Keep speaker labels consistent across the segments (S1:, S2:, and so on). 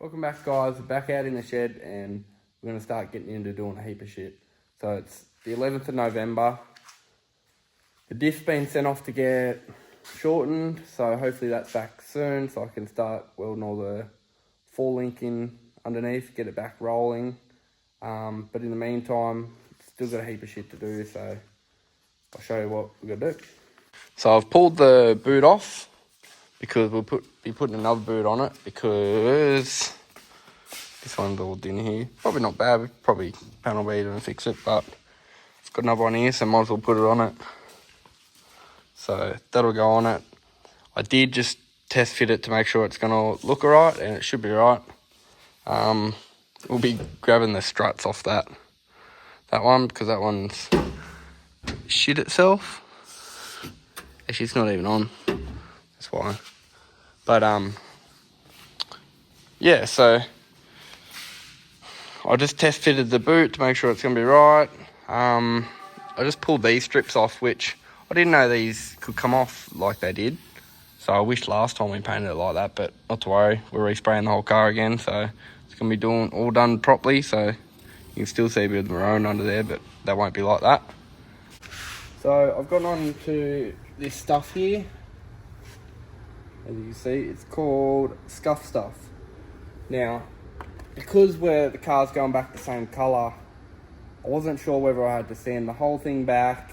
S1: Welcome back, guys. We're back out in the shed and we're going to start getting into doing a heap of shit. So it's the 11th of November. The diff's been sent off to get shortened, so hopefully that's back soon so I can start welding all the four link in underneath, get it back rolling. But in the meantime, still got a heap of shit to do, so I'll show you what we're going to do. So I've pulled the boot off because we'll be putting another boot on it because this one's all in here. Probably not bad, we probably panel beat it and fix it, but it's got another one here, so might as well put it on it. So that'll go on it. I did just test fit it to make sure it's going to look alright, and it should be right. We'll be grabbing the struts off that one because that one's shit itself. Actually, it's not even on. That's why. But yeah, so I just test fitted the boot to make sure it's going to be right. I just pulled these strips off, which I didn't know these could come off like they did. So I wish last time we painted it like that, but not to worry. We're respraying the whole car again, so it's going to be all done properly. So you can still see a bit of the maroon under there, but that won't be like that. So I've gotten on to this stuff here. As you can see, it's called Scuff Stuff. Now, because the car's going back the same colour, I wasn't sure whether I had to sand the whole thing back,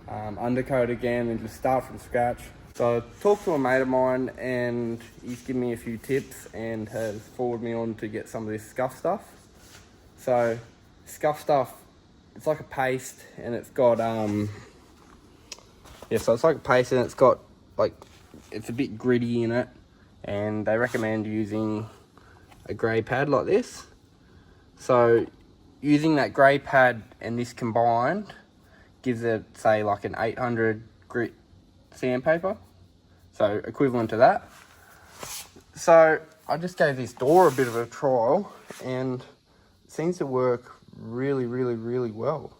S1: undercoat again, and just start from scratch. So I talked to a mate of mine, and he's given me a few tips and has forwarded me on to get some of this Scuff Stuff. So Scuff Stuff, it's like a paste, and it's got so it's like a paste, and it's got it's a bit gritty in it, and they recommend using a grey pad like this. So using that grey pad and this combined gives it, say, like an 800 grit sandpaper, so equivalent to that. So I just gave this door a bit of a trial, and it seems to work really, really, really well.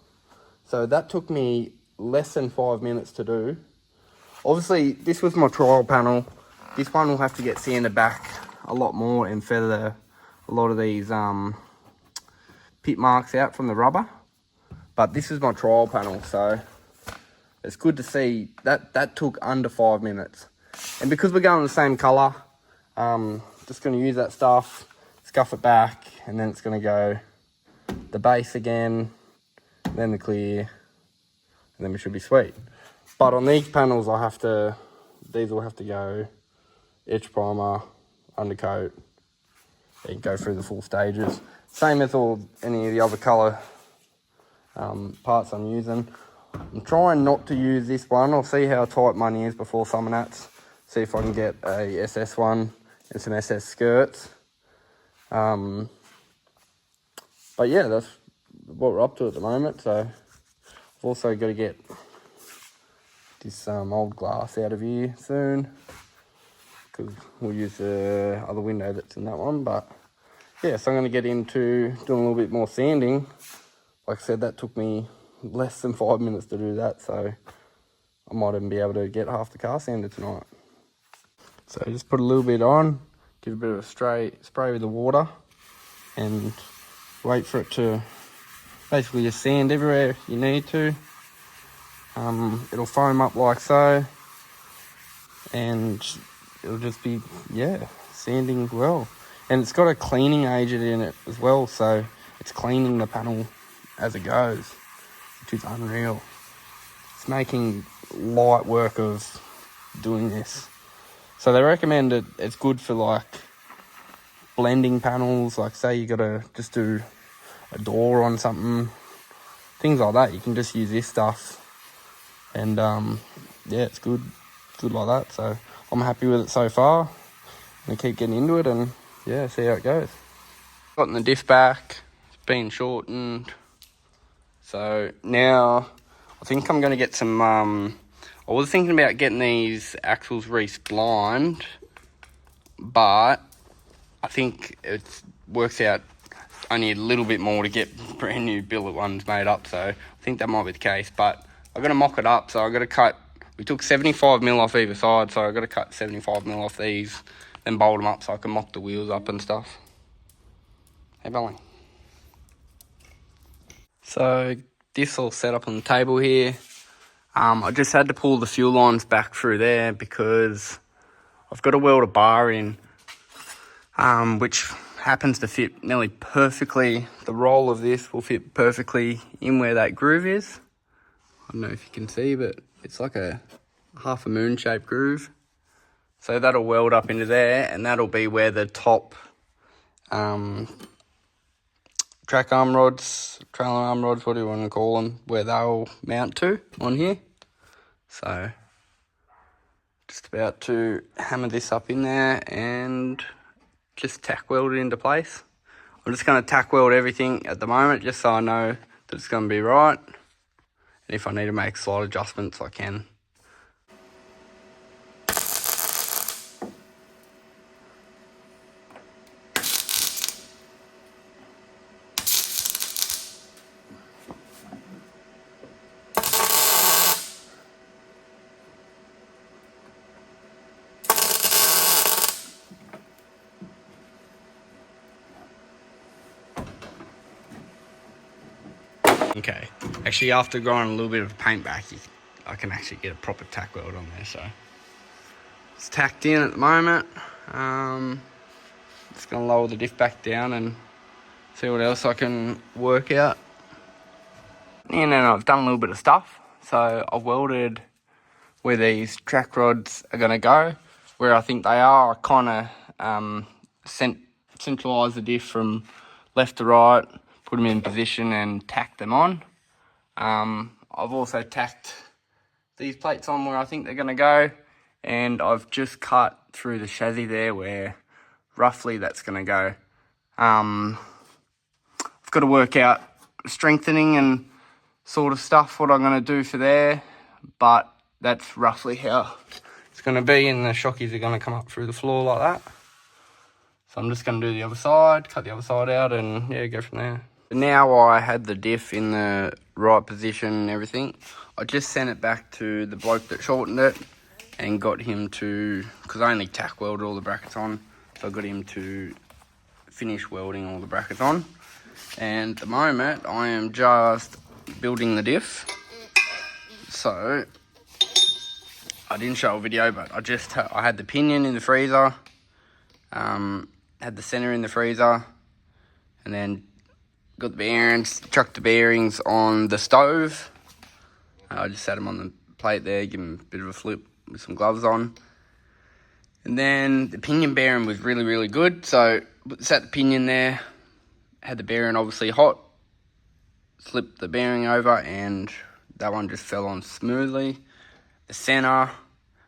S1: So that took me less than 5 minutes to do. Obviously, this was my trial panel. This one will have to get sanded back a lot more and feather a lot of these pit marks out from the rubber. But this is my trial panel, so it's good to see that took under 5 minutes. And because we're going the same colour, just going to use that stuff, scuff it back, and then it's going to go the base again, then the clear, and then we should be sweet. But on these panels, these will have to go etch primer, undercoat, and go through the full stages. Same as any of the other colour parts I'm using. I'm trying not to use this one. I'll see how tight money is before Summernats. See if I can get a SS one and some SS skirts. But yeah, that's what we're up to at the moment. So I've also got to get this old glass out of here soon, because we'll use the other window that's in that one. But yeah, so I'm going to get into doing a little bit more sanding. Like I said, that took me less than 5 minutes to do that, so I might even be able to get half the car sanded tonight. So just put a little bit on, give a bit of a spray with the water, and wait for it to basically just sand everywhere you need to. It'll foam up like so, and it'll just be, sanding well. And it's got a cleaning agent in it as well, so it's cleaning the panel as it goes, which is unreal. It's making light work of doing this. So they recommend it's good for blending panels, like say you gotta just do a door on something, things like that. You can just use this stuff, and it's good like that. So I'm happy with it so far. I'm gonna keep getting into it and see how it goes. Gotten the diff back, it's been shortened. So now I think I'm gonna get some I was thinking about getting these axles re-splined, but I think it works out only a little bit more to get brand new billet ones made up, so I think that might be the case. But I've got to mock it up, so I've got to cut, we took 75mm off either side, so I've got to cut 75mm off these, then bolt them up so I can mock the wheels up and stuff. Hey, Bolly. So this all set up on the table here. I just had to pull the fuel lines back through there because I've got to weld a bar in, which happens to fit nearly perfectly. The roll of this will fit perfectly in where that groove is. I don't know if you can see, but it's like a half a moon shaped groove. So that'll weld up into there, and that'll be where the top track arm rods, trailer arm rods, what do you want to call them, where they'll mount to on here. So just about to hammer this up in there and just tack weld it into place. I'm just going to tack weld everything at the moment just so I know that it's going to be right. And if I need to make slight adjustments, I can. Okay, actually after grinding a little bit of paint back, I can actually get a proper tack weld on there, so. It's tacked in at the moment. Just gonna lower the diff back down and see what else I can work out. And then I've done a little bit of stuff. So I've welded where these track rods are gonna go, where I think they are. I kinda centralise the diff from left to right, put them in position and tack them on. I've also tacked these plates on where I think they're going to go, and I've just cut through the chassis there where roughly that's going to go. I've got to work out strengthening and sort of stuff, what I'm going to do for there, but that's roughly how it's going to be, and the shockies are going to come up through the floor like that. So I'm just going to do the other side, cut the other side out, and yeah, go from there. Now I had the diff in the right position and everything, I just sent it back to the bloke that shortened it and got him to, because I only tack welded all the brackets on, so I got him to finish welding all the brackets on. And at the moment I am just building the diff. So I didn't show a video, but I had the pinion in the freezer, had the center in the freezer, and then got the bearings, chucked the bearings on the stove. I just sat them on the plate there, give them a bit of a flip with some gloves on. And then the pinion bearing was really, really good. So sat the pinion there, had the bearing obviously hot, slipped the bearing over, and that one just fell on smoothly. The center,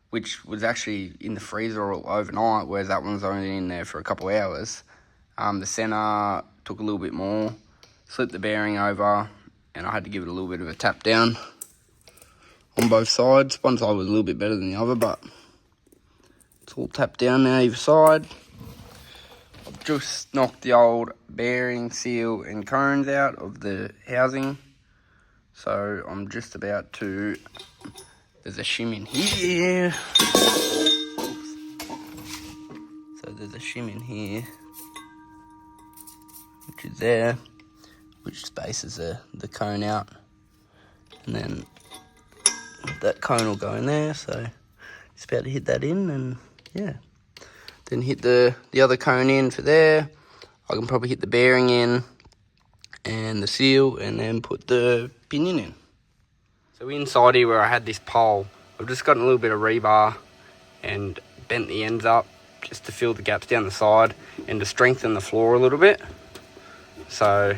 S1: which was actually in the freezer all overnight, whereas that one's only in there for a couple hours. The center took a little bit more, slipped the bearing over, and I had to give it a little bit of a tap down on both sides. One side was a little bit better than the other, but it's all tapped down now either side. I've just knocked the old bearing, seal and cones out of the housing. So I'm just about to, there's a shim in here. So there's a shim in here, which is there, which spaces the cone out. And then that cone will go in there, so just about to hit that in, and yeah. Then hit the other cone in for there. I can probably hit the bearing in and the seal, and then put the pinion in. So inside here where I had this pole, I've just gotten a little bit of rebar and bent the ends up just to fill the gaps down the side and to strengthen the floor a little bit. So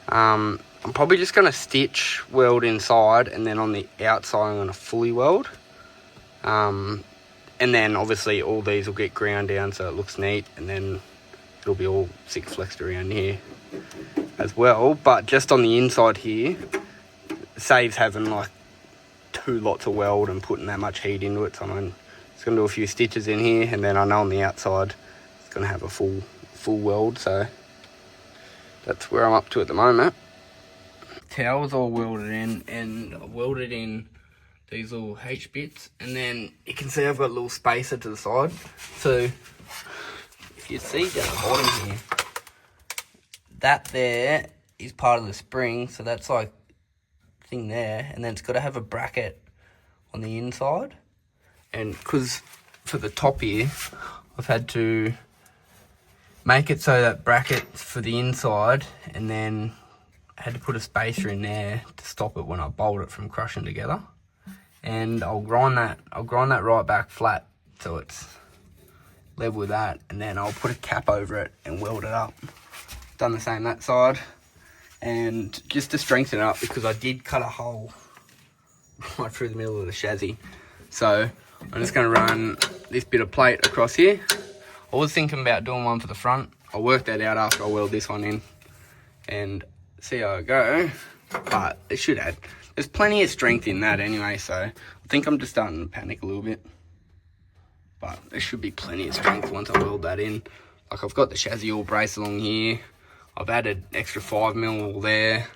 S1: I'm probably just going to stitch weld inside, and then on the outside I'm going to fully weld. And then obviously all these will get ground down so it looks neat, and then it'll be all six flexed around here as well. But just on the inside here, it saves having like 2 lots of weld and putting that much heat into it. So I'm just going to do a few stitches in here, and then I know on the outside it's going to have a full weld. So that's where I'm up to at the moment. Towel's all welded in, and I welded in these little H bits, and then you can see I've got a little spacer to the side. So if you see down the bottom here, that there is part of the spring, so that's like thing there, and then it's got to have a bracket on the inside. And because for the top here, I've had to make it so that bracket's for the inside, and then I had to put a spacer in there to stop it when I bolt it from crushing together. And I'll grind that right back flat so it's level with that, and then I'll put a cap over it and weld it up. Done the same that side, and just to strengthen it up, because I did cut a hole right through the middle of the chassis. So I'm just going to run this bit of plate across here. I was thinking about doing one for the front. I'll work that out after I weld this one in and see how I go, but it should add. There's plenty of strength in that anyway, so I think I'm just starting to panic a little bit. But there should be plenty of strength once I weld that in. Like, I've got the chassis all braced along here. I've added extra 5mm all there.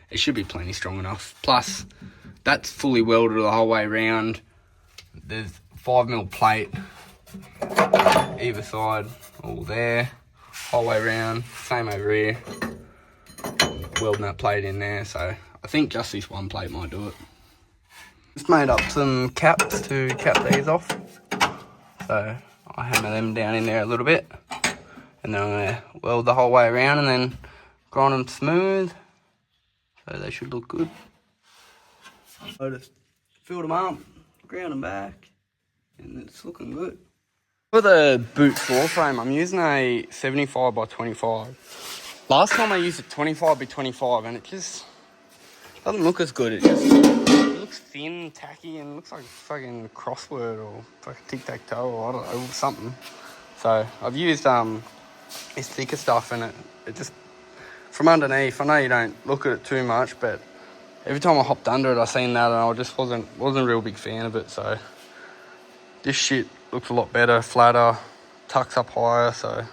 S1: It should be plenty strong enough. Plus, that's fully welded the whole way around. There's 5mm plate either side, all there, whole way around, same over here. Welding that plate in there, so I think just this one plate might do it. Just made up some caps to cap these off, so I hammer them down in there a little bit, and then I'm going to weld the whole way around and then grind them smooth, so they should look good. I just filled them up, ground them back, and it's looking good. For the boot floor frame, I'm using a 75 by 25. Last time I used a 25 by 25, and it just doesn't look as good. It looks thin, tacky, and looks like a fucking crossword or fucking tic-tac-toe or I don't know, something. So I've used this thicker stuff, and it just, from underneath, I know you don't look at it too much, but every time I hopped under it, I seen that, and I just wasn't a real big fan of it. So this shit looks a lot better, flatter, tucks up higher. So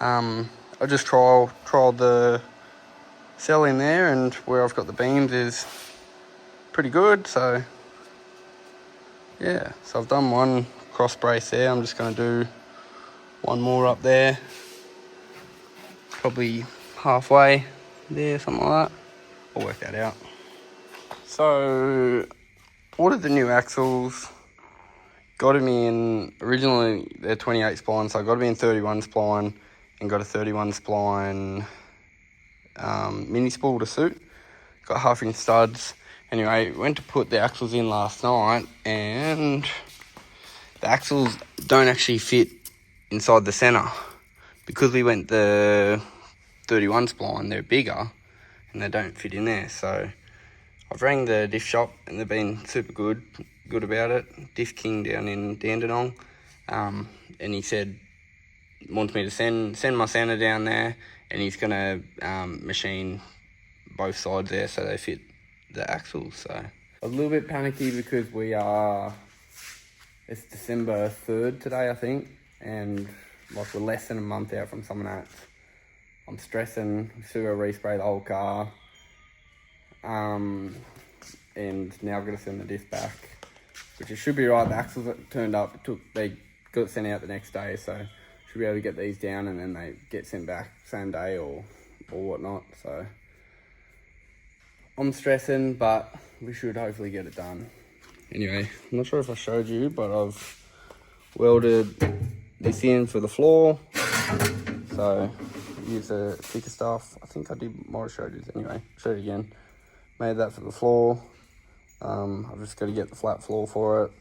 S1: I just trialed the cell in there, and where I've got the beams is pretty good. So yeah, so I've done one cross brace there. I'm just going to do one more up there, probably halfway there, something like that. I'll work that out. So ordered the new axles, got them in, originally they're 28 spline, so I got them in 31 spline and got a 31 spline mini spool to suit. Got 1/2 inch studs. Anyway, went to put the axles in last night, and the axles don't actually fit inside the centre. Because we went the 31 spline, they're bigger and they don't fit in there. So I've rang the diff shop, and they've been super good about it. Diff King down in Dandenong, and he said wants me to send my centre down there, and he's gonna machine both sides there so they fit the axles. So I was a little bit panicky because it's December 3rd today, I think, and like we're less than a month out from Summernats. I'm stressing. We still got to respray the whole car. And now I've got to send the diff back, which it should be right. The axles that turned up, they got sent out the next day, so should be able to get these down, and then they get sent back same day or whatnot. So I'm stressing, but we should hopefully get it done. Anyway, I'm not sure if I showed you, but I've welded this in for the floor. So use the thicker stuff. I think I might have showed you this anyway. Show it again. Made that for the floor. I've just got to get the flat floor for it.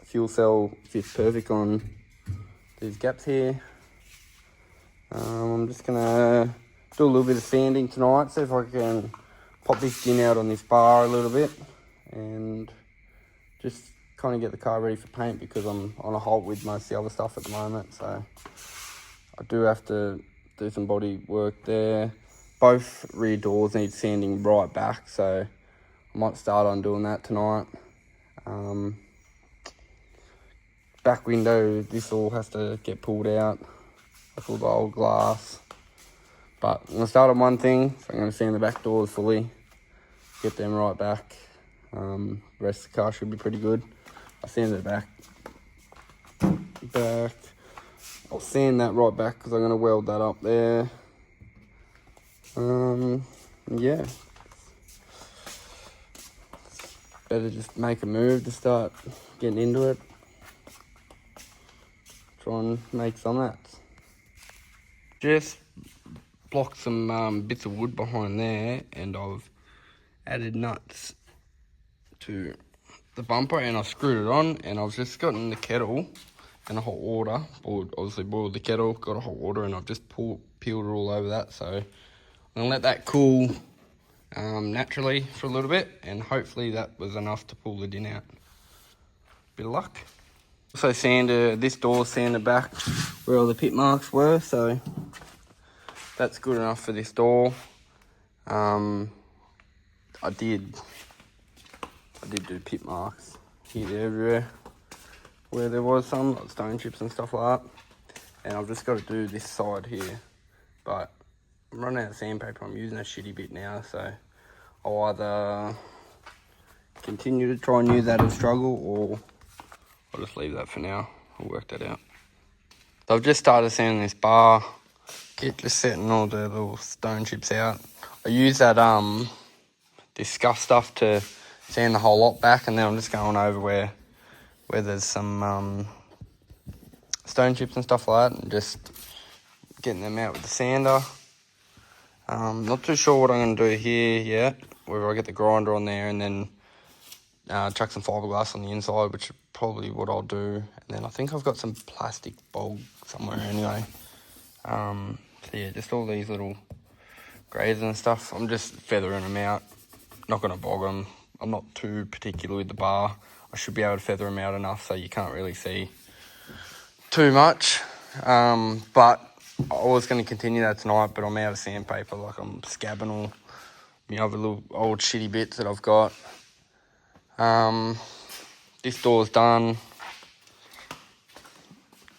S1: Fuel cell fits perfect on these gaps here. I'm just gonna do a little bit of sanding tonight, see if I can pop this din out on this bar a little bit, and just kind of get the car ready for paint, because I'm on a halt with most of the other stuff at the moment. So I do have to do some body work there. Both rear doors need sanding right back, so I might start on doing that tonight. Back window, this all has to get pulled out, like all the old glass. But I'm going to start on one thing, so I'm going to sand the back doors fully, get them right back. The rest of the car should be pretty good. I sanded it back. I'll sand that right back because I'm going to weld that up there. Yeah. Better just make a move to start getting into it. Try and make Summernats. Just blocked some bits of wood behind there, and I've added nuts to the bumper, and I've screwed it on, and I've just gotten the kettle in a hot water. Boiled the kettle, got a hot water, and I've just peeled it all over that. So I'm gonna let that cool naturally for a little bit, and hopefully that was enough to pull the din out. Bit of luck. Also sanded this door, sanded back where all the pit marks were, so that's good enough for this door. I did do pit marks here, there, everywhere where there was some, like stone chips and stuff like that. And I've just got to do this side here, but I'm running out of sandpaper. I'm using a shitty bit now, so I'll either continue to try and use that and struggle, or I'll just leave that for now. I'll work that out. So I've just started sanding this bar kit, just setting all the little stone chips out. I use that this scuff stuff to sand the whole lot back, and then I'm just going over where there's some stone chips and stuff like that, and just getting them out with the sander. Not too sure what I'm going to do here yet, whether I get the grinder on there and then chuck some fiberglass on the inside, which is probably what I'll do. And then I think I've got some plastic bulb somewhere anyway. So yeah, just all these little grays and stuff. I'm just feathering them out. Not going to bog them. I'm not too particular with the bar. I should be able to feather them out enough so you can't really see too much. But I was going to continue that tonight, but I'm out of sandpaper. Like, I'm scabbing all my other little old shitty bits that I've got. This door's done.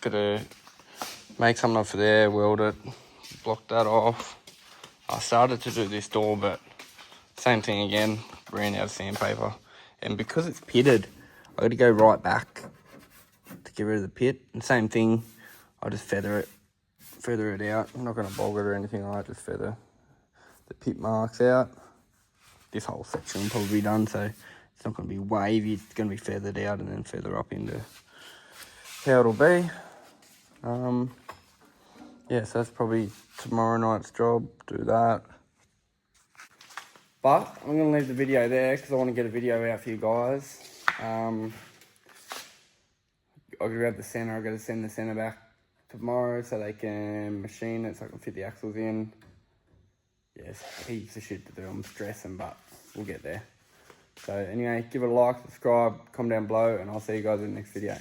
S1: Gotta make something up for there, weld it, block that off. I started to do this door, but same thing again, ran out of sandpaper. And because it's pitted, I got to go right back to get rid of the pit. And same thing, I just feather it out. I'm not going to bog it or anything like that, just feather the pit marks out. This whole section will probably be done, so it's not going to be wavy. It's going to be feathered out and then feather up into how it'll be. Yeah, so that's probably tomorrow night's job, do that. But I'm going to leave the video there because I want to get a video out for you guys. I'll grab the center. I've got to send the center back tomorrow so they can machine it so I can fit the axles in. Yes, heaps of shit to do. I'm stressing, but we'll get there. So anyway, give it a like, subscribe, comment down below, and I'll see you guys in the next video.